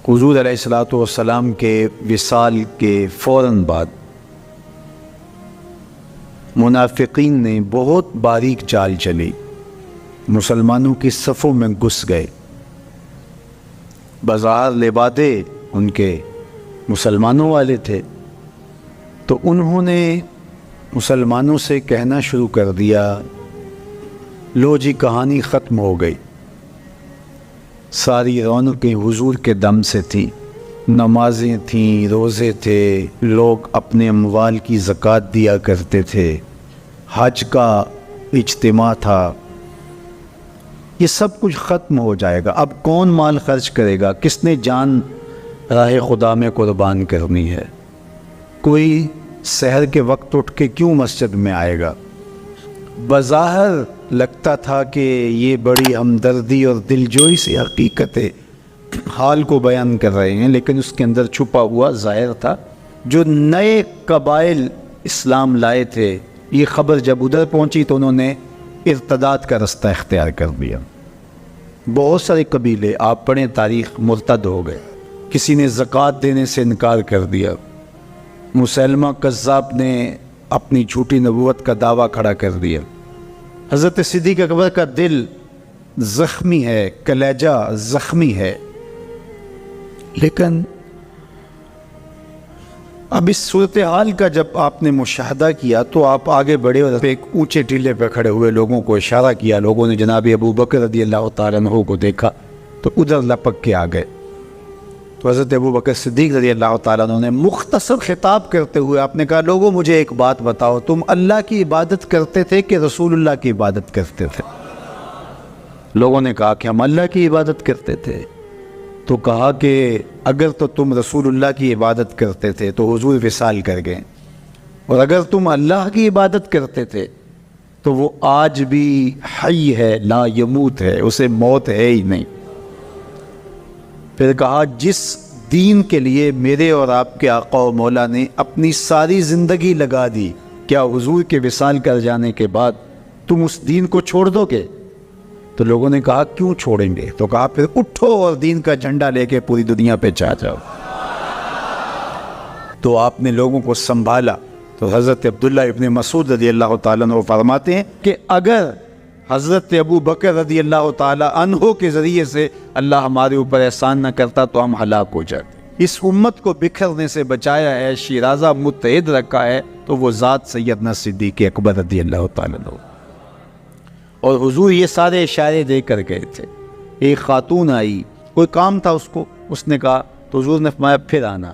حضور علیہ الصلوۃ والسلام کے وصال کے فوراً بعد منافقین نے بہت باریک چال چلی، مسلمانوں کی صفوں میں گھس گئے۔ بظاہر لبادے ان کے مسلمانوں والے تھے، تو انہوں نے مسلمانوں سے کہنا شروع کر دیا، لو جی کہانی ختم ہو گئی، ساری رونقیں حضور کے دم سے تھیں، نمازیں تھیں، روزے تھے، لوگ اپنے اموال کی زکوٰۃ دیا کرتے تھے، حج کا اجتماع تھا، یہ سب کچھ ختم ہو جائے گا۔ اب کون مال خرچ کرے گا؟ کس نے جان راہ خدا میں قربان کرنی ہے؟ کوئی سحر کے وقت اٹھ کے کیوں مسجد میں آئے گا؟ بظاہر لگتا تھا کہ یہ بڑی ہمدردی اور دلجوئی سے حقیقت حال کو بیان کر رہے ہیں، لیکن اس کے اندر چھپا ہوا ظاہر تھا۔ جو نئے قبائل اسلام لائے تھے، یہ خبر جب ادھر پہنچی تو انہوں نے ارتداد کا رستہ اختیار کر دیا۔ بہت سارے قبیلے، آپ پڑھیں تاریخ، مرتد ہو گئے، کسی نے زکوٰۃ دینے سے انکار کر دیا، مسیلمہ کذاب نے اپنی جھوٹی نبوت کا دعویٰ کھڑا کر دیا۔ حضرت صدیق اکبر کا دل زخمی ہے، کلیجہ زخمی ہے، لیکن اب اس صورتحال کا جب آپ نے مشاہدہ کیا تو آپ آگے بڑھے اور ایک اونچے ٹیلے پہ کھڑے ہوئے لوگوں کو اشارہ کیا۔ لوگوں نے جناب ابو بکر رضی اللہ تعالیٰ عنہ کو دیکھا تو ادھر لپک کے آ گئے، تو حضرت ابو بکر صدیق رضی اللہ تعالیٰ عنہ نے مختصر خطاب کرتے ہوئے آپ نے کہا، لوگوں مجھے ایک بات بتاؤ، تم اللہ کی عبادت کرتے تھے کہ رسول اللہ کی عبادت کرتے تھے؟ لوگوں نے کہا کہ ہم اللہ کی عبادت کرتے تھے۔ تو کہا کہ اگر تو تم رسول اللہ کی عبادت کرتے تھے تو حضور وصال کر گئے، اور اگر تم اللہ کی عبادت کرتے تھے تو وہ آج بھی حی ہے، لا یموت ہے، اسے موت ہے ہی نہیں۔ پھر کہا، جس دین کے لیے میرے اور آپ کے آقا و مولا نے اپنی ساری زندگی لگا دی، کیا حضور کے وصال کر جانے کے بعد تم اس دین کو چھوڑ دو گے؟ تو لوگوں نے کہا، کیوں چھوڑیں گے؟ تو کہا، پھر اٹھو اور دین کا جھنڈا لے کے پوری دنیا پہ چھا جاؤ۔ تو آپ نے لوگوں کو سنبھالا۔ تو حضرت عبداللہ ابن مسعود رضی اللہ تعالیٰ عنہ فرماتے ہیں کہ اگر حضرت ابو بکر رضی اللہ تعالیٰ عنہ کے ذریعے سے اللہ ہمارے اوپر احسان نہ کرتا تو ہم ہلاک ہو جاتے۔ اس امت کو بکھرنے سے بچایا ہے، شیرازہ متحد رکھا ہے، تو وہ ذات سیدنا صدیق اکبر رضی اللہ تعالیٰ عنہ۔ اور حضور یہ سارے اشارے دے کر گئے تھے۔ ایک خاتون آئی، کوئی کام تھا اس کو، اس نے کہا، تو حضور نے فرمایا پھر آنا۔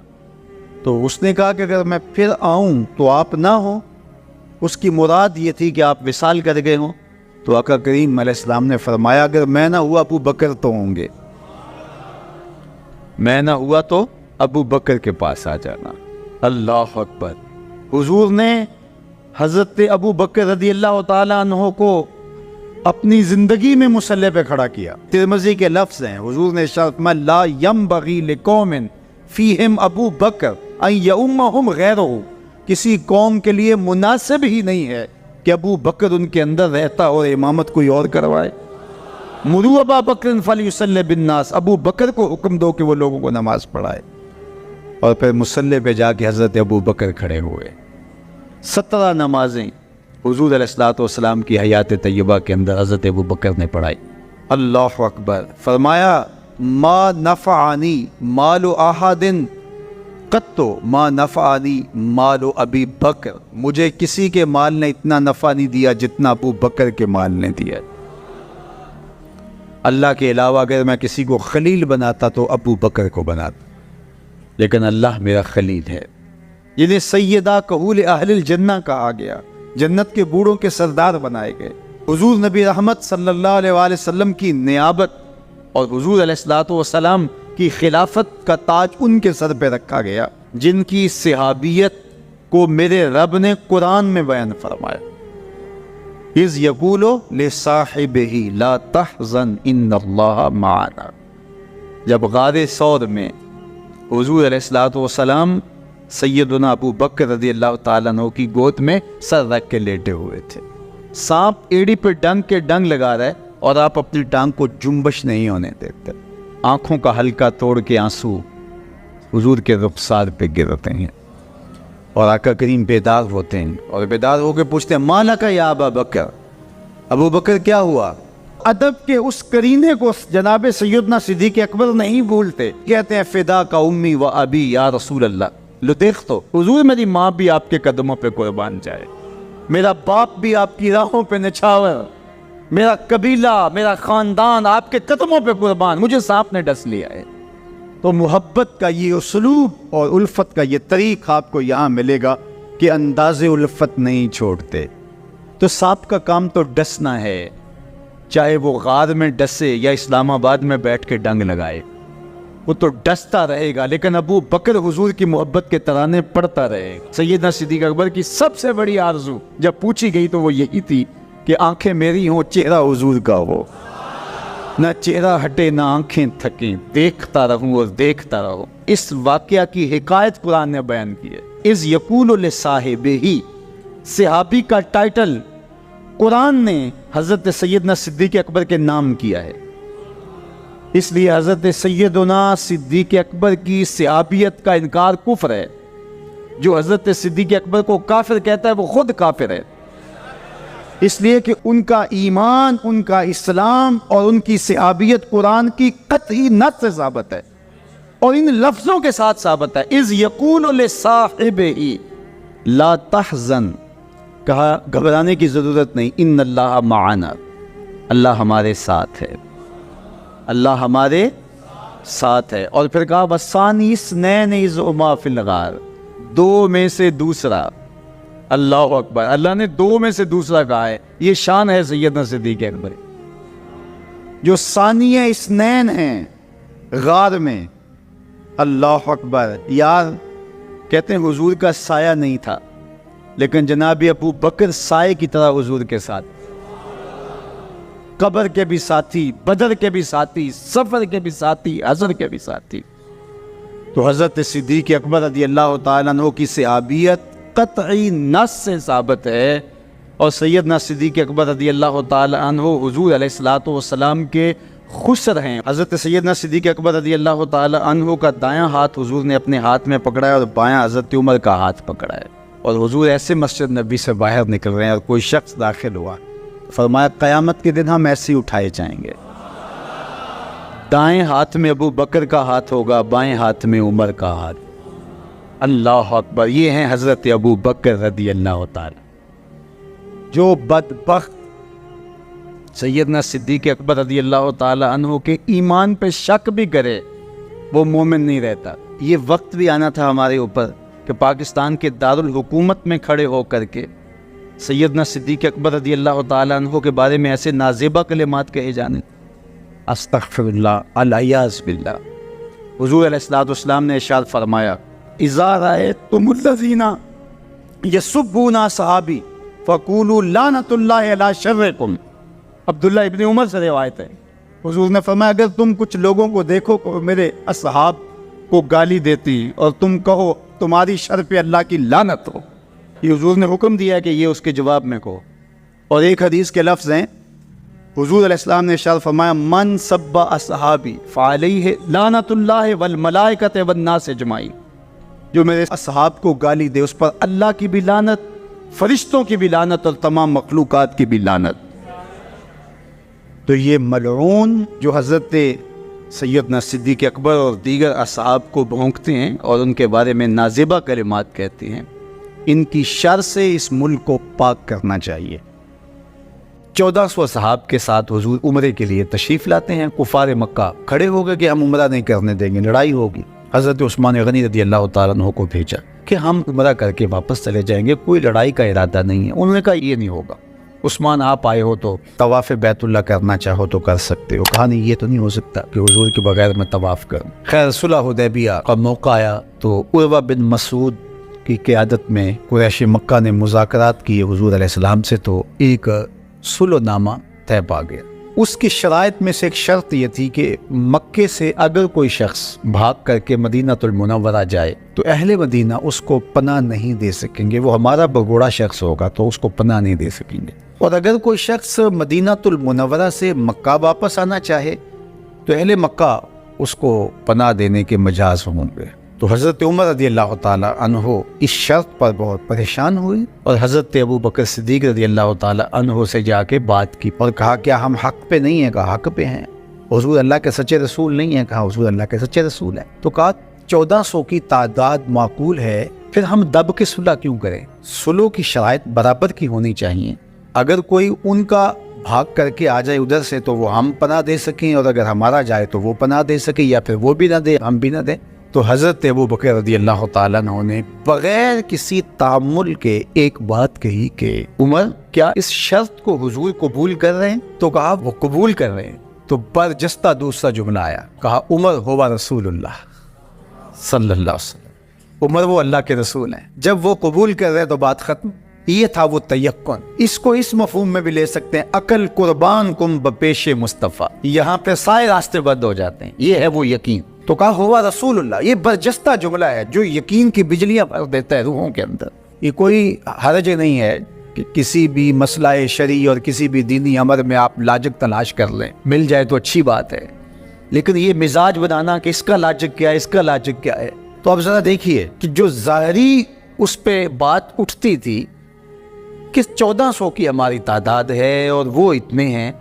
تو اس نے کہا کہ اگر میں پھر آؤں تو آپ نہ ہوں، اس کی مراد یہ تھی کہ آپ وصال کر گئے ہوں۔ تو آقا کریم علیہ السلام نے فرمایا، اگر میں نہ ہوا ابو بکر تو ہوں گے، میں نہ ہوا تو ابو بکر کے پاس آ جانا۔ اللہ اکبر۔ حضور نے حضرت ابو بکر رضی اللہ تعالیٰ عنہ کو اپنی زندگی میں مصلی پہ کھڑا کیا۔ ترمذی کے لفظ ہیں، حضور نے ارشاد فرمایا، لا ینبغی لقوم فیہم ابو بکر ان یؤمہم غیرہ، کسی قوم کے لیے مناسب ہی نہیں ہے کہ ابو بکر ان کے اندر رہتا اور امامت کوئی اور کروائے۔ مروا ابا بکر فلیصلی بالناس، ابو بکر کو حکم دو کہ وہ لوگوں کو نماز پڑھائے۔ اور پھر مصلی پہ جا کے حضرت ابو بکر کھڑے ہوئے۔ 17 نمازیں حضور علیہ الصلوۃ والسلام کی حیات طیبہ کے اندر حضرت ابو بکر نے پڑھائی۔ اللہ اکبر۔ فرمایا، ما نفعنی مال احد قط ما نفعنی مال ابی بکر، مجھے کسی کے مال نے اتنا نفع نہیں دیا جتنا ابو بکر کے مال نے دیا۔ اللہ کے علاوہ اگر میں کسی کو خلیل بناتا تو ابو بکر کو بناتا، لیکن اللہ میرا خلیل ہے۔ جنہیں سیدہ کہول اہل الجنہ کہا گیا، جنت کے بوڑھوں کے سردار بنائے گئے۔ حضور نبی رحمت صلی اللہ علیہ وآلہ وسلم کی نیابت اور حضور علیہ الصلوۃ والسلام کی خلافت کا تاج ان کے سر پہ رکھا گیا، جن کی صحابیت کو میرے رب نے قرآن میں بیان فرمایا، اذ یقول لصاحبہ لا تحزن ان اللہ معنا۔ جب غار ثور میں حضور علیہ الصلوۃ والسلام سیدنا ابو بکر رضی اللہ تعالیٰ عنہ کی گود میں سر رکھ کے لیٹے ہوئے تھے، سانپ ایڑی پہ ڈنگ کے ڈنگ لگا رہا ہے اور آپ اپنی ٹانگ کو جنبش نہیں ہونے دیتے۔ آنکھوں کا حلقہ توڑ کے آنسو حضور کے رخسار پہ گرتے ہیں، اور آقا کریم بیدار ہوتے ہیں، اور بیدار ہو کے پوچھتے ہیں مالا کا یا ابا بکر، ابو بکر کیا ہوا؟ ادب کے اس کرینے کو جناب سیدنا صدیق اکبر نہیں بھولتے، کہتے ہیں فدا کا امی و ابی یا رسول اللہ، لو دیکھ تو حضور میری ماں بھی آپ کے قدموں پہ قربان جائے، میرا باپ بھی آپ کی راہوں پہ نچھاور، میرا قبیلہ میرا خاندان آپ کے قدموں پہ قربان، مجھے سانپ نے ڈس لیا ہے۔ تو محبت کا یہ اسلوب اور الفت کا یہ طریق آپ کو یہاں ملے گا کہ انداز الفت نہیں چھوڑتے۔ تو سانپ کا کام تو ڈسنا ہے، چاہے وہ غار میں ڈسے یا اسلام آباد میں بیٹھ کے ڈنگ لگائے، وہ تو ڈستا رہے گا، لیکن ابو بکر حضور کی محبت کے ترانے پڑھتا رہے گا۔ سیدنا صدیق اکبر کی سب سے بڑی آرزو جب پوچھی گئی تو وہ یہی تھی کہ آنکھیں میری ہوں، چہرہ حضور کا ہو، نہ چہرہ ہٹے نہ آنکھیں تھکیں، دیکھتا رہوں اور دیکھتا رہوں۔ اس واقعہ کی حکایت قرآن نے بیان کی ہے۔ اذ یقول لصاحبہ، صحابی کا ٹائٹل قرآن نے حضرت سیدنا صدیق اکبر کے نام کیا ہے، اس لیے حضرت سیدنا صدیق اکبر کی صحابیت کا انکار کفر ہے۔ جو حضرت صدیق اکبر کو کافر کہتا ہے وہ خود کافر ہے، اس لیے کہ ان کا ایمان، ان کا اسلام اور ان کی صحابیت قرآن کی قطعی نص سے ثابت ہے، اور ان لفظوں کے ساتھ ثابت ہے۔ اذ یقول لصاحبہ لا تحزن، کہا گھبرانے کی ضرورت نہیں، ان اللہ معنا، اللہ ہمارے ساتھ ہے، اللہ ہمارے ساتھ ہے۔ اور پھر کہا وَالثَّانِي اثْنَيْنِ إِذْ هُمَا فِي الْغَارِ، دو میں سے دوسرا، اللہ اکبر، اللہ نے دو میں سے دوسرا کہا ہے، یہ شان ہے سیدنا صدیق اکبر، جو ثانیہ اثنین ہیں غار میں۔ اللہ اکبر، یار کہتے ہیں حضور کا سایہ نہیں تھا، لیکن جناب ابو بکر سائے کی طرح حضور کے ساتھ، قبر کے بھی ساتھی، بدر کے بھی ساتھی، سفر کے بھی ساتھی، حضر کے بھی ساتھی۔ تو حضرت صدیق اکبر رضی اللہ تعالیٰ عنہ کی صحابیت قطعی نص سے ثابت ہے، اور سیدنا صدیق اکبر رضی اللہ تعالیٰ عنہ حضور علیہ الصلوۃ والسلام کے خسر ہیں۔ حضرت سیدنا صدیق اکبر رضی اللہ تعالیٰ عنہ کا دایاں ہاتھ حضور نے اپنے ہاتھ میں پکڑا ہے، اور بایاں حضرت عمر کا ہاتھ پکڑا ہے، اور حضور ایسے مسجد نبی سے باہر نکل رہے ہیں، اور کوئی شخص داخل ہوا، فرمایا قیامت کے دن ہم ایسے ہی اٹھائے جائیں گے، دائیں ہاتھ میں ابو بکر کا ہاتھ ہوگا، بائیں ہاتھ میں عمر کا ہاتھ۔ اللہ اکبر، یہ ہیں حضرت ابو بکر رضی اللہ تعالی۔ جو بدبخت سیدنا صدیق اکبر رضی اللہ تعالی عنہ کے ایمان پہ شک بھی کرے وہ مومن نہیں رہتا۔ یہ وقت بھی آنا تھا ہمارے اوپر کہ پاکستان کے دارالحکومت میں کھڑے ہو کر کے سیدنا صدیق اکبر رضی اللہ تعالی عنہ کے بارے میں ایسے نازیبہ کلمات کہے جانے، استغفر اللہ، العیاذ باللہ۔ حضور علیہ الصلوۃ والسلام نے ارشاد فرمایا اذا رأیتم الذین یسبون صحابی فقولوا لعنۃ اللہ علی شرکم۔ عبداللہ ابن عمر سے روایت ہے، حضور نے فرمایا اگر تم کچھ لوگوں کو دیکھو کہ میرے اصحاب کو گالی دیتی اور تم کہو تمہاری شر پہ اللہ کی لعنت ہو، یہ حضور نے حکم دیا ہے کہ یہ اس کے جواب میں کہو۔ اور ایک حدیث کے لفظ ہیں، حضور علیہ السلام نے ارشاد فرمایا من سب اصحابی فعلیہ لعنت اللہ والملائکۃ والناس اجمعین، جو میرے اصحاب کو گالی دے اس پر اللہ کی بھی لعنت، فرشتوں کی بھی لعنت، اور تمام مخلوقات کی بھی لعنت۔ تو یہ ملعون جو حضرت سیدنا صدیق اکبر اور دیگر اصحاب کو بھونکتے ہیں اور ان کے بارے میں نازیبہ کلمات کہتے ہیں، ان کی شر سے اس ملک کو پاک کرنا چاہیے۔ 1400 صحاب کے ساتھ حضور عمرے کے لیے تشریف لاتے ہیں، کفار مکہ کھڑے ہو گئے کہ ہم عمرہ نہیں کرنے دیں گے، لڑائی ہوگی۔ حضرت عثمان غنی رضی اللہ تعالیٰ عنہ کو بھیجا کہ ہم عمرہ کر کے واپس چلے جائیں گے، کوئی لڑائی کا ارادہ نہیں ہے۔ انہوں نے کہا یہ نہیں ہوگا، عثمان آپ آئے ہو تو طواف بیت اللہ کرنا چاہو تو کر سکتے ہو۔ کہا نہیں یہ تو نہیں ہو سکتا کہ حضور کے بغیر میں طواف کروں۔ خیر صلح حدیبیہ کا موقع آیا تو عروہ بن مسعود کی قیادت میں قریش مکہ نے مذاکرات کیے حضور علیہ السلام سے، تو ایک صلح نامہ طے پا گیا۔ اس کی شرائط میں سے ایک شرط یہ تھی کہ مکے سے اگر کوئی شخص بھاگ کر کے مدینہ المنورہ جائے تو اہل مدینہ اس کو پناہ نہیں دے سکیں گے، وہ ہمارا بگوڑا شخص ہوگا تو اس کو پناہ نہیں دے سکیں گے۔ اور اگر کوئی شخص مدینہ المنورہ سے مکہ واپس آنا چاہے تو اہل مکہ اس کو پناہ دینے کے مجاز ہوں گے۔ تو حضرت عمر رضی اللہ تعالیٰ عنہ اس شرط پر بہت پریشان ہوئی اور حضرت ابو بکر صدیق رضی اللہ تعالیٰ عنہ سے جا کے بات کی اور کہا کیا ہم حق پہ نہیں ہیں؟ کہا حق پہ ہیں۔ حضور اللہ کے سچے رسول نہیں ہیں؟ کہا حضور اللہ کے سچے رسول ہیں۔ تو کہا 1400 کی تعداد معقول ہے، پھر ہم دب کے صلح کیوں کریں؟ صلح کی شرائط برابر کی ہونی چاہیے۔ اگر کوئی ان کا بھاگ کر کے آ جائے ادھر سے تو وہ ہم پناہ دے سکیں، اور اگر ہمارا جائے تو وہ پناہ دے سکیں، یا پھر وہ بھی نہ دے ہم بھی نہ دیں۔ تو حضرت ابو بکر رضی اللہ تعالیٰ عنہ نے بغیر کسی تعامل کے ایک بات کہی کہ عمر کیا اس شرط کو حضور قبول کر رہے ہیں؟ تو کہا وہ قبول کر رہے ہیں۔ تو برجستہ دوسرا جملہ آیا، کہا عمر ہوا رسول اللہ صلی اللہ علیہ وسلم، عمر وہ اللہ کے رسول ہیں۔ جب وہ قبول کر رہے تو بات ختم۔ یہ تھا وہ تیقن۔ اس کو اس مفہوم میں بھی لے سکتے ہیں، عقل قربان کم بپیش مصطفیٰ، یہاں پہ سارے راستے بند ہو جاتے ہیں۔ یہ ہے وہ یقین۔ تو کہا ہوا رسول اللہ، یہ برجستہ جملہ ہے جو یقین کی بجلیاں بھر دیتا ہے روحوں کے اندر۔ یہ کوئی حرج نہیں ہے کہ کسی بھی مسئلہ شرعی اور کسی بھی دینی امر میں آپ لاجک تلاش کر لیں، مل جائے تو اچھی بات ہے، لیکن یہ مزاج بنانا کہ اس کا لاجک کیا ہے، اس کا لاجک کیا ہے۔ تو اب ذرا دیکھیے کہ جو ظاہری اس پہ بات اٹھتی تھی کہ 1400 کی ہماری تعداد ہے اور وہ اتنے ہیں،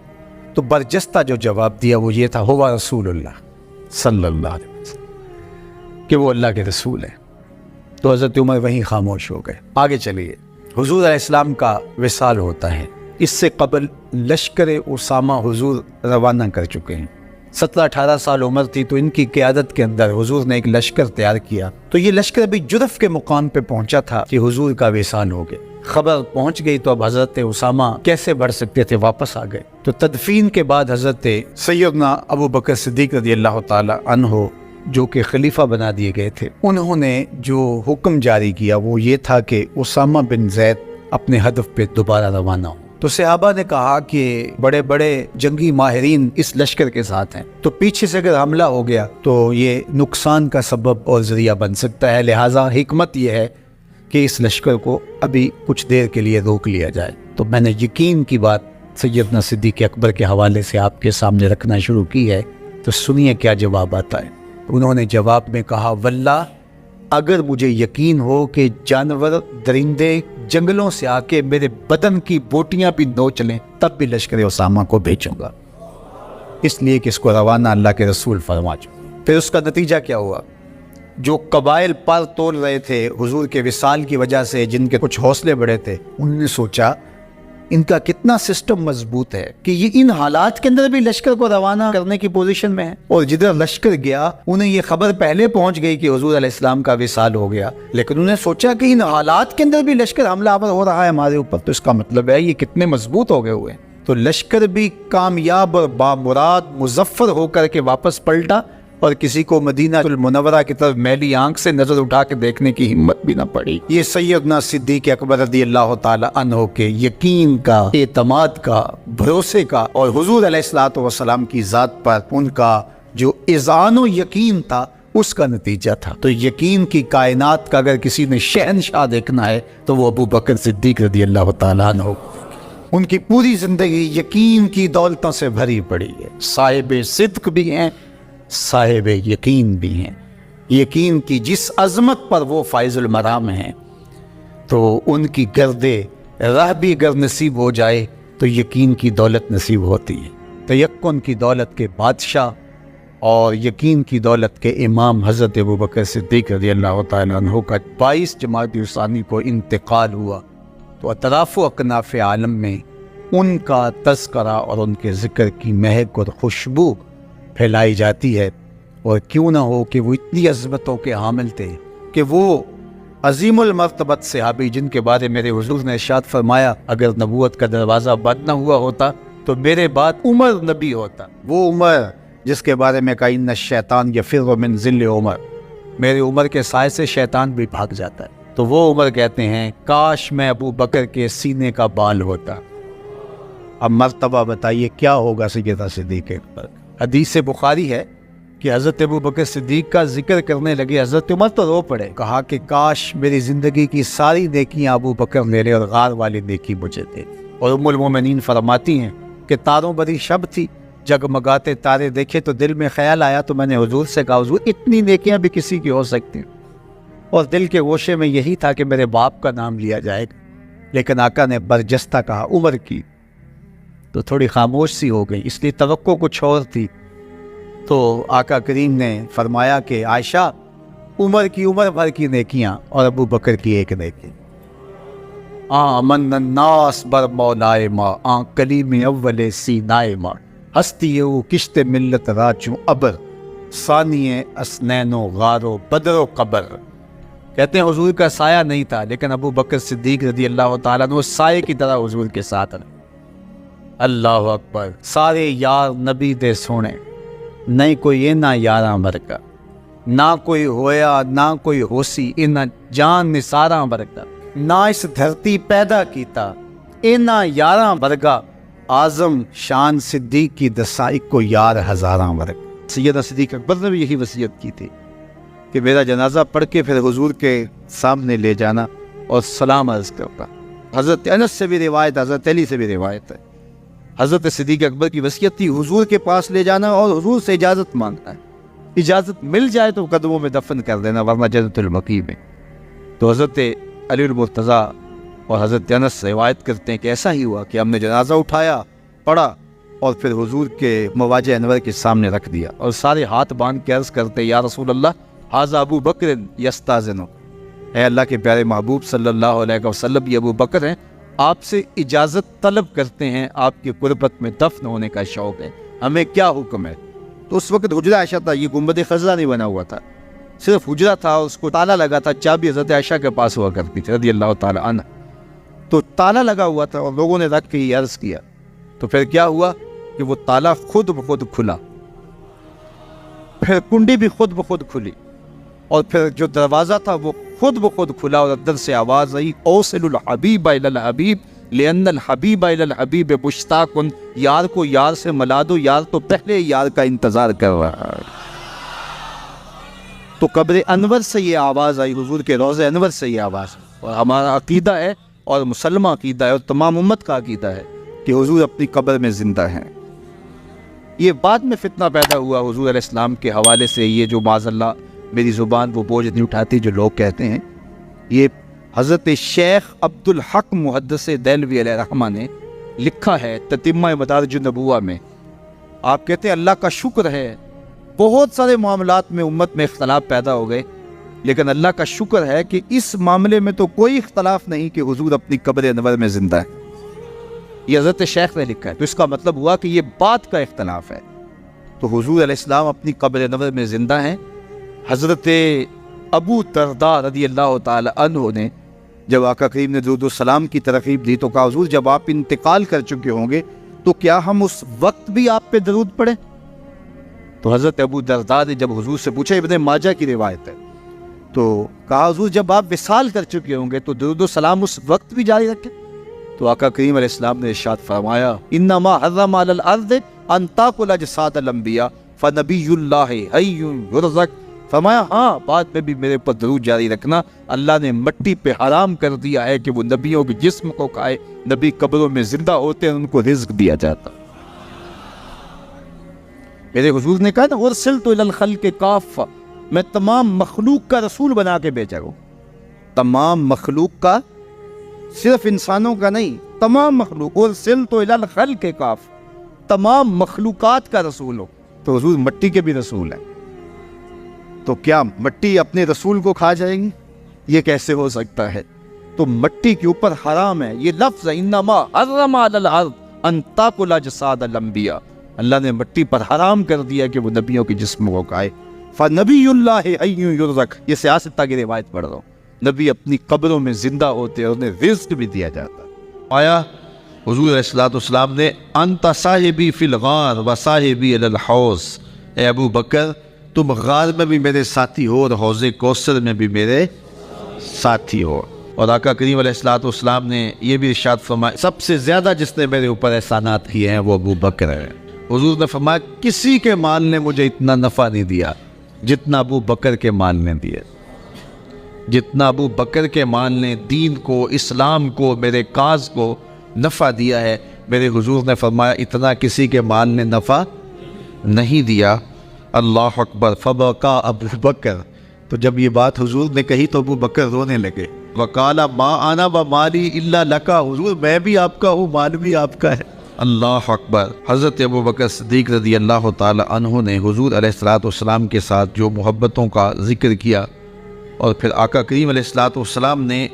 تو برجستہ جو جواب دیا وہ یہ تھا ہوا رسول اللہ صلی اللہ علیہ وسلم، کہ وہ اللہ کے رسول ہیں۔ تو حضرت عمر وہیں خاموش ہو گئے۔ آگے چلیے، حضور علیہ السلام کا وصال ہوتا ہے۔ اس سے قبل لشکر اسامہ حضور روانہ کر چکے ہیں۔ 17-18 سال عمر تھی تو ان کی قیادت کے اندر حضور نے ایک لشکر تیار کیا۔ تو یہ لشکر ابھی جرف کے مقام پہ پہنچا تھا کہ حضور کا وصال ہو گیا۔ خبر پہنچ گئی تو اب حضرت اسامہ کیسے بڑھ سکتے تھے، واپس آ گئے۔ تو تدفین کے بعد حضرت سیدنا ابو بکر صدیق رضی اللہ تعالی عنہ جو کہ خلیفہ بنا دیے گئے تھے، انہوں نے جو حکم جاری کیا وہ یہ تھا کہ اسامہ بن زید اپنے ہدف پہ دوبارہ روانہ ہو۔ تو صحابہ نے کہا کہ بڑے بڑے جنگی ماہرین اس لشکر کے ساتھ ہیں، تو پیچھے سے اگر حملہ ہو گیا تو یہ نقصان کا سبب اور ذریعہ بن سکتا ہے، لہٰذا حکمت یہ ہے کہ اس لشکر کو ابھی کچھ دیر کے لیے روک لیا جائے۔ تو میں نے یقین کی بات سیدنا صدیق اکبر کے حوالے سے آپ کے سامنے رکھنا شروع کی ہے، تو سنیے کیا جواب آتا ہے۔ انہوں نے جواب میں کہا واللہ اگر مجھے یقین ہو کہ جانور درندے جنگلوں سے آ کے میرے بدن کی بوٹیاں بھی نوچ لیں تب بھی لشکر اسامہ کو بھیجوں گا، اس لیے کہ اس کو روانہ اللہ کے رسول فرما چکے۔ پھر اس کا نتیجہ کیا ہوا؟ جو قبائل پر توڑ رہے تھے حضور کے وصال کی وجہ سے، جن کے کچھ حوصلے بڑے تھے، انہوں نے سوچا ان کا کتنا سسٹم مضبوط ہے کہ یہ ان حالات کے اندر بھی لشکر کو روانہ کرنے کی پوزیشن میں ہے، اور جدھر لشکر گیا انہیں یہ خبر پہلے پہنچ گئی کہ حضور علیہ السلام کا وصال ہو گیا، لیکن انہوں نے سوچا کہ ان حالات کے اندر بھی لشکر حملہ آور ہو رہا ہے ہمارے اوپر، تو اس کا مطلب ہے یہ کتنے مضبوط ہو گئے ہوئے ہیں۔ تو لشکر بھی کامیاب اور بامراد مظفر ہو کر کے واپس پلٹا، اور کسی کو مدینہ المنورہ کی طرف میلی آنکھ سے نظر اٹھا کے دیکھنے کی ہمت بھی نہ پڑی۔ یہ سیدنا صدیق اکبر رضی اللہ تعالی عنہ کے یقین کا، اعتماد کا، بھروسے کا، اور حضور علیہ الصلوۃ والسلام کی ذات پر ان کا جو اذعان و یقین تھا اس کا نتیجہ تھا۔ تو یقین کی کائنات کا اگر کسی نے شہنشاہ دیکھنا ہے تو وہ ابو بکر صدیق رضی اللہ تعالی عنہ، ان کی پوری زندگی یقین کی دولتوں سے بھری پڑی ہے، صاحب صدق بھی ہیں، صاحب یقین بھی ہیں۔ یقین کی جس عظمت پر وہ فائز المرام ہیں، تو ان کی گرد راہ بھی اگر نصیب ہو جائے تو یقین کی دولت نصیب ہوتی ہے۔ تیقن کی دولت کے بادشاہ اور یقین کی دولت کے امام حضرت ابو بکر صدیق رضی اللہ تعالیٰ عنہ کا 22 جمادی الثانی کو انتقال ہوا، تو اطراف و اکناف عالم میں ان کا تذکرہ اور ان کے ذکر کی مہک اور خوشبو پھیلائی جاتی ہے۔ اور کیوں نہ ہو کہ وہ اتنی عظمتوں کے حامل تھے کہ وہ عظیم المرتبت صحابی جن کے بارے میرے حضور نے ارشاد فرمایا اگر نبوت کا دروازہ بند نہ ہوا ہوتا تو میرے بعد عمر نبی ہوتا، وہ عمر جس کے بارے میں کہا ان الشیطان یفر من ظل عمر، میرے عمر کے سائے سے شیطان بھی بھاگ جاتا ہے، تو وہ عمر کہتے ہیں کاش میں ابو بکر کے سینے کا بال ہوتا۔ اب مرتبہ بتائیے کیا ہوگا سیدنا صدیق پر۔ حدیث بخاری ہے کہ حضرت ابو بکر صدیق کا ذکر کرنے لگے، حضرت عمر تو رو پڑے، کہا کہ کاش میری زندگی کی ساری نیکیاں ابو بکر لے لے اور غار والی نیکی مجھے دے۔ اور ام المومنین فرماتی ہیں کہ تاروں بری شب تھی، جگمگاتے تارے دیکھے تو دل میں خیال آیا، تو میں نے حضور سے کہا حضور اتنی نیکیاں بھی کسی کی ہو سکتی ہیں؟ اور دل کے گوشے میں یہی تھا کہ میرے باپ کا نام لیا جائے گا، لیکن آقا نے برجستہ کہا عمر کی، تو تھوڑی خاموش سی ہو گئی، اس لیے توقع کچھ اور تھی۔ تو آقا کریم نے فرمایا کہ عائشہ عمر کی عمر بھر کی نیکیاں اور ابو بکر کی ایک نیکی۔ آمن الناس بر مولائے ماں آن کلیم اول سینائے ماں ہستی او کشت ملت راچوں ابر ثانی اسنین و غار و بدر و قبر۔ کہتے ہیں حضور کا سایہ نہیں تھا، لیکن ابو بکر صدیق رضی اللہ تعالیٰ عنہ سائے کی طرح حضور کے ساتھ رہے۔ اللہ اکبر۔ سارے یار نبی دے سونے، نہیں کوئی اینا یاراں ورگا، نہ کوئی ہویا نہ کوئی ہوسی اینا جان نثاراں ورگا، نہ اس دھرتی پیدا کیتا اینا یاراں ورگا، اعظم شان صدیق کی دسائق کو یار ہزاراں ورگا۔ سیدنا صدیق اکبر نے بھی یہی وصیت کی تھی کہ میرا جنازہ پڑھ کے پھر حضور کے سامنے لے جانا اور سلام عرض کرنا۔ حضرت انس سے بھی روایت، حضرت علی سے بھی روایت ہے، حضرت صدیق اکبر کی وصیت تھی حضور کے پاس لے جانا اور حضور سے اجازت مانگنا ہے، اجازت مل جائے تو قدموں میں دفن کر دینا، ورنہ جنت البقیع میں۔ تو حضرت علی المرتضیٰ اور حضرت انس روایت کرتے ہیں کہ ایسا ہی ہوا کہ ہم نے جنازہ اٹھایا، پڑھا اور پھر حضور کے مواجہ انور کے سامنے رکھ دیا، اور سارے ہاتھ باندھ کے عرض کرتے یا رسول اللہ ھذا ابو بکر یستاذنو، اے اللہ کے پیارے محبوب صلی اللہ علیہ وسلم، یہ ابو بکر ہیں، آپ سے اجازت طلب کرتے ہیں، آپ کی قربت میں دفن ہونے کا شوق ہے، ہمیں کیا حکم ہے؟ تو اس وقت حجرہ عائشہ تھا، یہ گنبد خضرا نہیں بنا ہوا تھا، صرف حجرہ تھا، اس کو تالا لگا تھا، چابی حضرت عائشہ کے پاس ہوا کرتی تھی رضی اللہ تعالی عنہ، تو تالا لگا ہوا تھا اور لوگوں نے رکھ کے یہ عرض کیا، تو پھر کیا ہوا کہ وہ تالا خود بخود کھلا، پھر کنڈی بھی خود بخود کھلی، اور پھر جو دروازہ تھا وہ خود بخود کھلا، اور اندر سے آواز آئی اوصل الحبیب الی الحبیب لان الحبیب الی الحبیب مشتاق، یار کو یار سے ملا دو، یار تو پہلے یار کا انتظار کر رہا ہے۔ تو قبر انور سے یہ آواز آئی، حضور کے روضہ انور سے یہ آواز، اور ہمارا عقیدہ ہے اور مسلمہ عقیدہ ہے اور تمام امت کا عقیدہ ہے کہ حضور اپنی قبر میں زندہ ہیں۔ یہ بعد میں فتنہ پیدا ہوا حضور علیہ السلام کے حوالے سے، یہ جو معاذ اللہ میری زبان وہ بوجھ نہیں اٹھاتی جو لوگ کہتے ہیں، یہ حضرت شیخ عبد الحق محدث دہلوی علیہ رحمہ نے لکھا ہے تتمہ مدارج النبوہ میں۔ آپ کہتے ہیں اللہ کا شکر ہے، بہت سارے معاملات میں امت میں اختلاف پیدا ہو گئے، لیکن اللہ کا شکر ہے کہ اس معاملے میں تو کوئی اختلاف نہیں کہ حضور اپنی قبر انور میں زندہ ہے۔ یہ حضرت شیخ نے لکھا ہے، تو اس کا مطلب ہوا کہ یہ بات کا اختلاف ہے۔ تو حضور علیہ السلام اپنی قبر انور میں زندہ ہیں۔ حضرت ابو درداء رضی اللہ تعالی عنہ نے جب آقا کریم نے درود و سلام کی ترغیب دی تو کہا حضور جب آپ انتقال کر چکے ہوں گے تو کیا ہم اس وقت بھی آپ پہ درود پڑھیں؟ تو حضرت ابو درداء نے جب حضور سے پوچھا، ابن ماجہ کی روایت ہے، تو کہا حضور جب آپ وصال کر چکے ہوں گے تو درود و سلام اس وقت بھی جاری رکھیں؟ تو آقا کریم علیہ السلام نے ارشاد فرمایا انما حرم علی الارض ان تاکل اجساد الانبیاء فنبی اللہ حی یرزق، فرمایا ہاں بعد میں بھی میرے پر درود جاری رکھنا، اللہ نے مٹی پہ حرام کر دیا ہے کہ وہ نبیوں کے جسم کو کھائے، نبی قبروں میں زندہ ہوتے ہیں ان کو رزق دیا جاتا۔ میرے حضور نے کہا نا ارسلت الی الخلق کافہ، میں تمام مخلوق کا رسول بنا کے بھیجا ہوں، تمام مخلوق کا، صرف انسانوں کا نہیں، تمام مخلوق، ارسلت الی الخلق کافہ، تمام مخلوقات کا رسول ہو۔ تو حضور مٹی کے بھی رسول ہیں، تو کیا مٹی اپنے رسول کو کھا جائے گی؟ یہ کیسے ہو سکتا ہے؟ تو مٹی کے اوپر حرام ہے، یہ لفظ ہے انما حرم علی الارض ان تاکل اجساد الانبیاء، اللہ نے مٹی پر حرام کر دیا کہ وہ نبیوں کے جسم کو کھائے۔ فنبی اللہ حی یرزق، یہ سیاستہ کی روایت پڑھ رہا ہوں، نبی اپنی قبروں میں زندہ ہوتے اور انہیں رزق بھی دیا جاتا۔ آیا حضور علیہ السلام نے انت صاحبی فی الغار و صاحبی علی الحوض، اے ابو بکر تم غار میں بھی میرے ساتھی ہو اور حوض کوثر میں بھی میرے ساتھی ہو۔ اور آقا کریم علیہ السلام نے یہ بھی ارشاد فرمایا سب سے زیادہ جس نے میرے اوپر احسانات کیے ہیں وہ ابو بکر ہے۔ حضور نے فرمایا کسی کے مال نے مجھے اتنا نفع نہیں دیا جتنا ابو بکر کے مال نے دیے، جتنا ابو بکر کے مال نے دین کو، اسلام کو، میرے کاز کو نفع دیا ہے، میرے حضور نے فرمایا اتنا کسی کے مال نے نفع نہیں دیا۔ اللہ اکبر۔ فبکا ابو بکر، تو جب یہ بات حضور نے کہی تو ابو بکر رونے لگے۔ وقال ما انا ومالی الا لکا، حضور میں بھی آپ کا ہوں، مال بھی آپ کا ہے۔ اللہ اکبر۔ حضرت ابو بکر صدیق رضی اللہ تعالی عنہ نے حضور علیہ الصلوۃ والسلام کے ساتھ جو محبتوں کا ذکر کیا، اور پھر آقا کریم علیہ الصلوۃ والسلام نے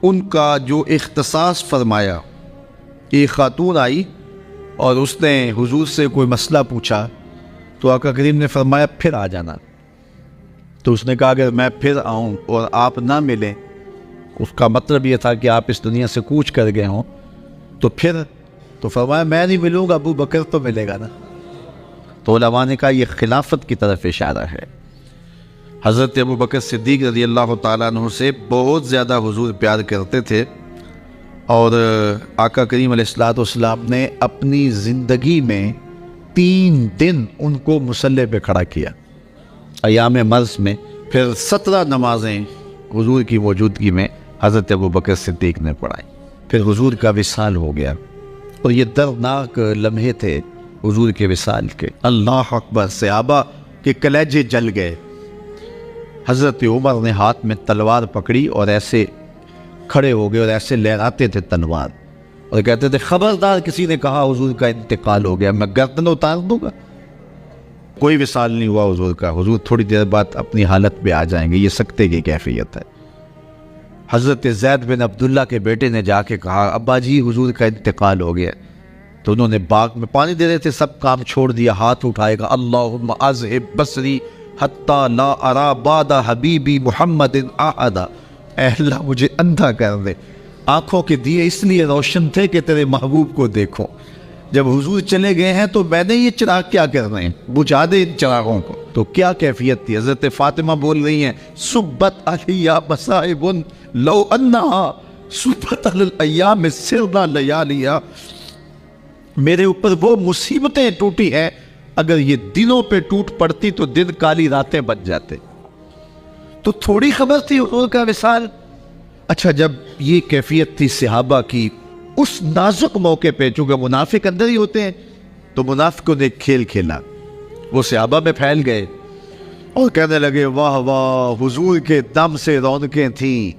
ان کا جو اختصاص فرمایا۔ ایک خاتون آئی اور اس نے حضور سے کوئی مسئلہ پوچھا، تو آقا کریم نے فرمایا پھر آ جانا۔ تو اس نے کہا اگر میں پھر آؤں اور آپ نہ ملیں، اس کا مطلب یہ تھا کہ آپ اس دنیا سے کوچ کر گئے ہوں، تو پھر تو فرمایا میں نہیں ملوں گا، ابو بکر تو ملے گا نا۔ تو علماء نے کہا یہ خلافت کی طرف اشارہ ہے۔ حضرت ابو بکر صدیق رضی اللہ تعالیٰ عنہ سے بہت زیادہ حضور پیار کرتے تھے، اور آقا کریم علیہ الصلوۃ والسلام نے اپنی زندگی میں 3 دن ان کو مصلی پہ کھڑا کیا ایام مرض میں، پھر 17 نمازیں حضور کی موجودگی میں حضرت ابو بکر صدیق نے پڑھائی، پھر حضور کا وصال ہو گیا، اور یہ دردناک لمحے تھے حضور کے وصال کے۔ اللہ اکبر۔ صحابہ کے کلیجے جل گئے۔ حضرت عمر نے ہاتھ میں تلوار پکڑی اور ایسے کھڑے ہو گئے اور ایسے لہراتے تھے تلوار، اور کہتے تھے خبردار کسی نے کہا حضور کا انتقال ہو گیا میں گردن اتار دوں گا۔ کوئی وصال نہیں ہوا حضور کا، حضور تھوڑی دیر بعد اپنی حالت پہ آ جائیں گے، یہ سکتے کی کیفیت ہے۔ حضرت زید بن عبداللہ کے بیٹے نے جا کے کہا ابا جی حضور کا انتقال ہو گیا، تو انہوں نے باغ میں پانی دے رہے تھے، سب کام چھوڑ دیا، ہاتھ اٹھائے گا اللہم اذہب بصری حتی لا ارا بعد حبیبی محمد احدا، اے اللہ مجھے اندھا کر دے، آنکھوں کے دیے اس لیے روشن تھے کہ تیرے محبوب کو دیکھوں، جب حضور چلے گئے ہیں تو میں نے یہ چراغ کیا کر رہے ہیں، بجھا دے ان چراغوں کو۔ تو کیا کیفیت تھی۔ حضرت فاطمہ بول رہی ہیں صبت علیہ مصائب لو انہا صبت علی الایام سرنا لیالیا، میرے اوپر وہ مصیبتیں ٹوٹی ہیں اگر یہ دنوں پہ ٹوٹ پڑتی تو دن کالی راتیں بن جاتے۔ تو تھوڑی خبر تھی حضور کا وصال۔ اچھا جب یہ کیفیت تھی صحابہ کی اس نازک موقع پہ، چونکہ منافق اندر ہی ہوتے ہیں، تو منافقوں نے کھیل کھیلا، وہ صحابہ میں پھیل گئے اور کہنے لگے واہ واہ حضور کے دم سے رونقیں تھیں،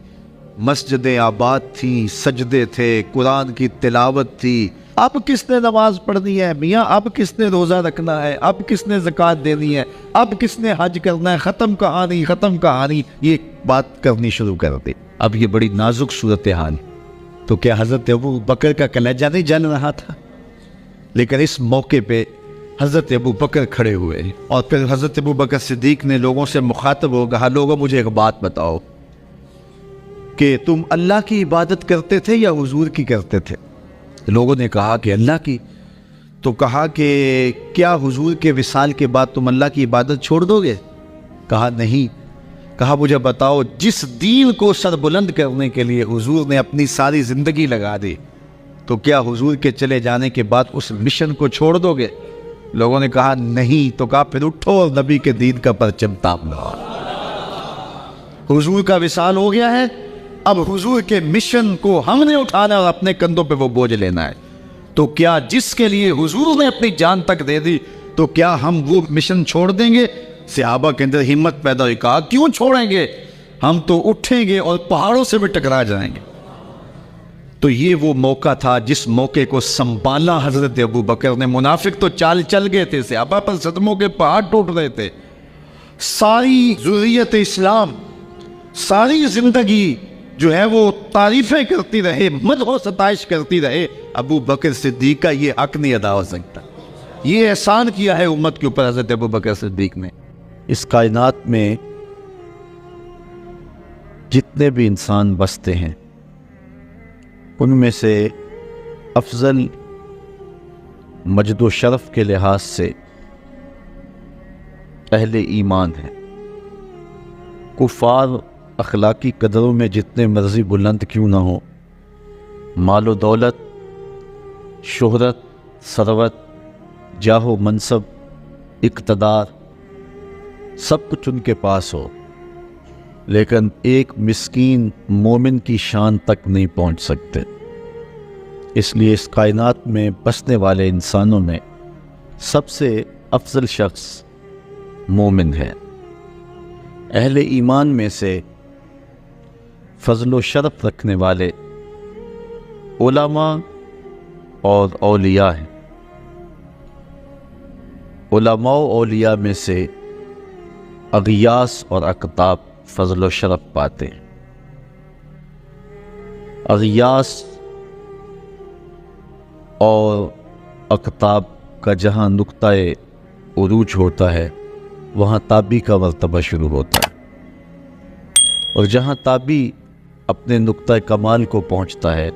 مسجدیں آباد تھیں، سجدے تھے، قرآن کی تلاوت تھی، اب کس نے نماز پڑھنی ہے میاں، اب کس نے روزہ رکھنا ہے، اب کس نے زکوٰۃ دینی ہے، اب کس نے حج کرنا ہے، ختم کہانی ختم کہانی، یہ بات کرنی شروع کر دی۔ اب یہ بڑی نازک صورتحال، تو کیا حضرت ابو بکر کا کلیجہ نہیں جل رہا تھا؟ لیکن اس موقع پہ حضرت ابو بکر کھڑے ہوئے، اور پھر حضرت ابو بکر صدیق نے لوگوں سے مخاطب ہو کہا لوگوں مجھے ایک بات بتاؤ کہ تم اللہ کی عبادت کرتے تھے یا حضور کی کرتے تھے؟ لوگوں نے کہا کہ اللہ کی۔ تو کہا کہ کیا حضور کے وصال کے بعد تم اللہ کی عبادت چھوڑ دو گے؟ کہا نہیں۔ کہا مجھے بتاؤ جس دین کو سر بلند کرنے کے لیے حضور نے اپنی ساری زندگی لگا دی، تو کیا حضور کے چلے جانے کے بعد اس مشن کو چھوڑ دو گے؟ لوگوں نے کہا نہیں۔ تو کہا پھر اٹھو اور نبی کے دین کا پرچم تام لو۔ حضور کا وصال ہو گیا ہے، اب حضور کے مشن کو ہم نے اٹھانا اور اپنے کندھوں پہ وہ بوجھ لینا ہے۔ تو کیا جس کے لیے حضور نے اپنی جان تک دے دی، تو کیا ہم وہ مشن چھوڑ دیں گے؟ صحابہ کے اندر ہمت پیدا ہوئی، کہا کیوں چھوڑیں گے، ہم تو اٹھیں گے اور پہاڑوں سے بھی ٹکرا جائیں گے۔ تو یہ وہ موقع تھا جس موقع کو سنبھالا حضرت ابو بکر نے۔ منافق تو چال چل گئے تھے، صحابہ پر صدموں کے پہاڑ ٹوٹ رہے تھے، ساری ذریت اسلام ساری زندگی جو ہے وہ تعریفیں کرتی رہے، مدح و ستائش کرتی رہے، ابو بکر صدیق کا یہ حق نہیں ادا ہو سکتا۔ یہ احسان کیا ہے امت کے اوپر حضرت ابو بکر صدیق نے۔ اس کائنات میں جتنے بھی انسان بستے ہیں ان میں سے افضل مجد و شرف کے لحاظ سے اہل ایمان ہیں۔ کفار اخلاقی قدروں میں جتنے مرضی بلند کیوں نہ ہو، مال و دولت، شہرت، ثروت، جاہ و منصب، اقتدار، سب کچھ ان کے پاس ہو، لیکن ایک مسکین مومن کی شان تک نہیں پہنچ سکتے۔ اس لیے اس کائنات میں بسنے والے انسانوں میں سب سے افضل شخص مومن ہے۔ اہل ایمان میں سے فضل و شرف رکھنے والے علماء اور اولیاء ہیں۔ علماء و اولیاء میں سے اغیاث اور اقطاب فضل و شرف پاتے ہیں۔ اغیاث اور اقطاب کا جہاں نقطۂ عروج ہوتا ہے وہاں تابی کا مرتبہ شروع ہوتا ہے، اور جہاں تابی اپنے نقطۂ کمال کو پہنچتا ہے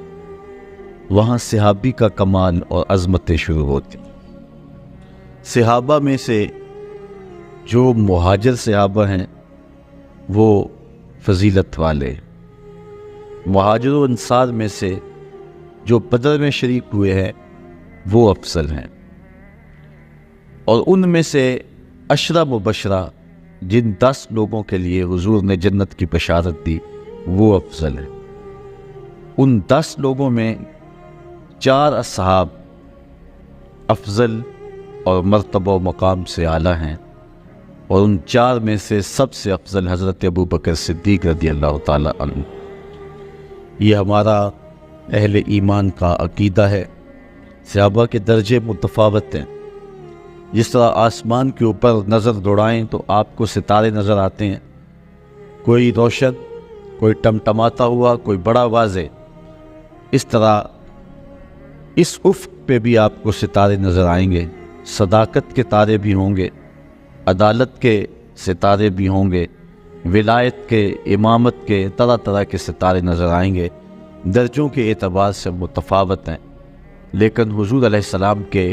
وہاں صحابی کا کمال اور عظمتیں شروع ہوتی ہیں۔ صحابہ میں سے جو مہاجر صحابہ ہیں وہ فضیلت والے ہیں۔ مہاجر و انصار میں سے جو بدر میں شریک ہوئے ہیں وہ افضل ہیں، اور ان میں سے عشرہ مبشرہ جن 10 لوگوں کے لیے حضور نے جنت کی بشارت دی وہ افضل ہیں۔ ان 10 لوگوں میں 4 اصحاب افضل اور مرتبہ و مقام سے اعلیٰ ہیں، اور ان 4 میں سے سب سے افضل حضرت ابو بکر صدیق رضی اللہ تعالیٰ عنہ۔ یہ ہمارا اہل ایمان کا عقیدہ ہے۔ صحابہ کے درجے متفاوت ہیں۔ جس طرح آسمان کے اوپر نظر دوڑائیں تو آپ کو ستارے نظر آتے ہیں، کوئی روشن، کوئی ٹمٹماتا ہوا، کوئی بڑا واضح، اس طرح اس افق پہ بھی آپ کو ستارے نظر آئیں گے۔ صداقت کے تارے بھی ہوں گے، عدالت کے ستارے بھی ہوں گے، ولایت کے، امامت کے، طرح طرح کے ستارے نظر آئیں گے۔ درجوں کے اعتبار سے متفاوت ہیں، لیکن حضور علیہ السلام کے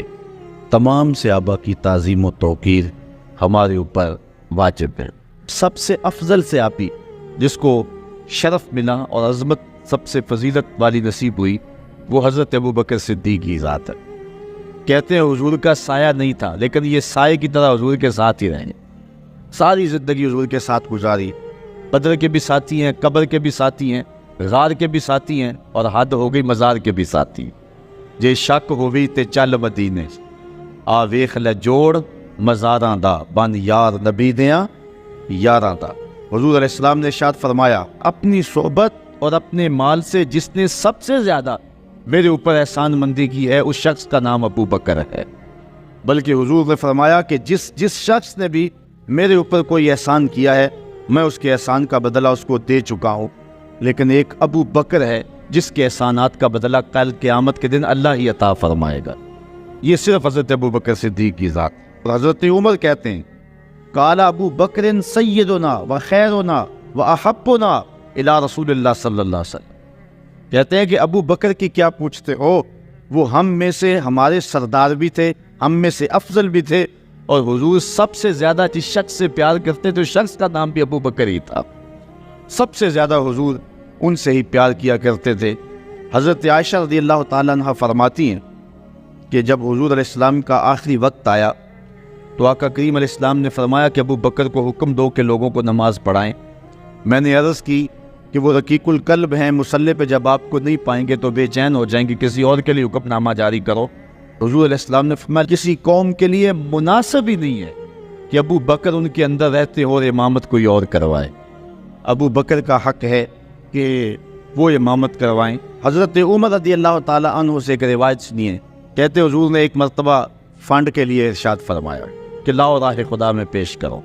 تمام صحابہ کی تعظیم و توقیر ہمارے اوپر واجب ہے۔ سب سے افضل صحابی جس کو شرف ملا اور عظمت سب سے فضیلت والی نصیب ہوئی وہ حضرت ابو بکر صدیق کی ذات ہے۔ کہتے ہیں حضور کا سایہ نہیں تھا، لیکن یہ سائے کی طرح حضور کے ساتھ ہی رہے، ساری زندگی حضور کے ساتھ گزاری۔ بدر کے بھی ساتھی ہیں، قبر کے بھی ساتھی ہیں، غار کے بھی ساتھی ہیں، اور حد ہو گئی مزار کے بھی ساتھی۔ جے شک ہوئی تے چل مدینے آ ویخ لے جوڑ مزاراں دا بن یار نبی دیاں یاراں دا۔ حضور علیہ السلام نے ارشاد فرمایا، اپنی صحبت اور اپنے مال سے جس نے سب سے زیادہ میرے اوپر احسان مندی کی ہے اس شخص کا نام ابو بکر ہے۔ بلکہ حضور نے فرمایا کہ جس شخص نے بھی میرے اوپر کوئی احسان کیا ہے میں اس کے احسان کا بدلہ اس کو دے چکا ہوں، لیکن ایک ابو بکر ہے جس کے احسانات کا بدلہ کل قیامت کے دن اللہ ہی عطا فرمائے گا۔ یہ صرف حضرت ابو بکر صدیق کی ذات۔ اور حضرت عمر کہتے ہیں، قال ابو بکر سیدنا و خیرنا و احبنا الی رسول اللہ صلی اللہ علیہ وسلم۔ کہتے ہیں کہ ابو بکر کی کیا پوچھتے ہو، وہ ہم میں سے ہمارے سردار بھی تھے، ہم میں سے افضل بھی تھے، اور حضور سب سے زیادہ جس شخص سے پیار کرتے تھے اس شخص کا نام بھی ابو بکر ہی تھا۔ سب سے زیادہ حضور ان سے ہی پیار کیا کرتے تھے۔ حضرت عائشہ رضی اللہ تعالیٰ عنہ فرماتی ہیں کہ جب حضور علیہ السلام کا آخری وقت آیا تو آقا کریم علیہ السلام نے فرمایا کہ ابو بکر کو حکم دو کہ لوگوں کو نماز پڑھائیں۔ میں نے عرض کی کہ وہ رقیق القلب ہیں، مصلی پہ جب آپ کو نہیں پائیں گے تو بے چین ہو جائیں گے، کسی اور کے لیے حکم نامہ جاری کرو۔ حضور علیہ السلام نے فرمایا کسی قوم کے لیے مناسب ہی نہیں ہے کہ ابو بکر ان کے اندر رہتے ہو اور امامت کوئی اور کروائے۔ ابو بکر کا حق ہے کہ وہ امامت کروائیں۔ حضرت عمر رضی اللہ تعالیٰ عنہ سے ایک روایت سنیے، کہتے حضور نے ایک مرتبہ فنڈ کے لیے ارشاد فرمایا کہ لاؤ راہ خدا میں پیش کرو،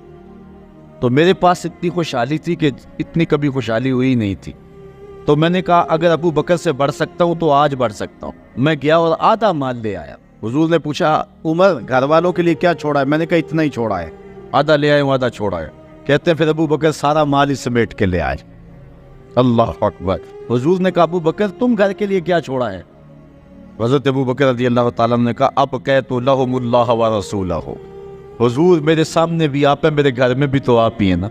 تو میرے پاس اتنی خوشحالی تھی کہ اتنی کبھی خوشحالی ہوئی نہیں تھی، تو میں نے کہا اگر ابو بکر سے بڑھ سکتا ہوں تو آج بڑھ سکتا ہوں۔ میں گیا اور آدھا مال لے آیا۔ حضور نے پوچھا عمر گھر والوں کے لیے کیا چھوڑا ہے؟ میں نے کہا اتنا ہی چھوڑا ہے، آدھا لے آیا ہوں، آدھا چھوڑا ہے۔ کہتے ہیں پھر ابو بکر سارا مال ہی سمیٹ کے لے آئے۔ اللہ اکبر۔ حضور نے کہا ابو بکر تم گھر کے لیے کیا چھوڑا ہے؟ حضرت ابو بکر رضی اللہ تعالیٰ نے کہا اب کہت لہم اللہ و رسولہ، حضور میرے سامنے بھی آپ ہیں، میرے گھر میں بھی تو آپ ہی ہیں نا۔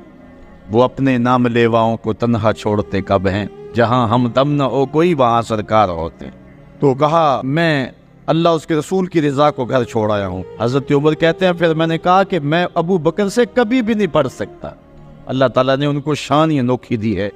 وہ اپنے نام لیواؤں کو تنہا چھوڑتے کب ہیں، جہاں ہم دم نہ ہو کوئی وہاں سرکار ہوتے ہیں۔ تو کہا میں اللہ اس کے رسول کی رضا کو گھر چھوڑ آیا ہوں۔ حضرت عمر کہتے ہیں پھر میں نے کہا کہ میں ابو بکر سے کبھی بھی نہیں پڑھ سکتا۔ اللہ تعالیٰ نے ان کو شان ہی انوکھی دی ہے۔